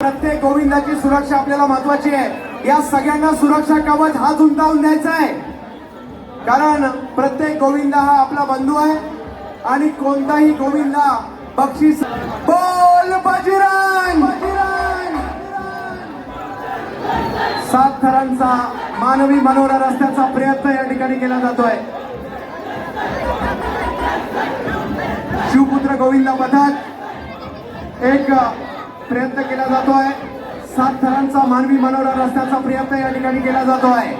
प्रत्येक गोविंदाची सुरक्षा आपल्याला महत्वाची आहे। या सगळ्यांना सुरक्षा कवच हा झुंजावून द्यायचा आहे, कारण प्रत्येक गोविंदा हा आपला बंधू आहे आणि कोणताही गोविंदा बक्षीस। बोल बजरंग। 7 थरांचा मानवी मनोरा रस्त्याचा प्रयत्न या ठिकाणी केला जातोय। शिवपुत्र गोविंदा पथक एक प्रयत्न केला जातोय। 7 थरांचा मानवी मनोरा रस्त्याचा प्रयत्न या ठिकाणी केला जातोय।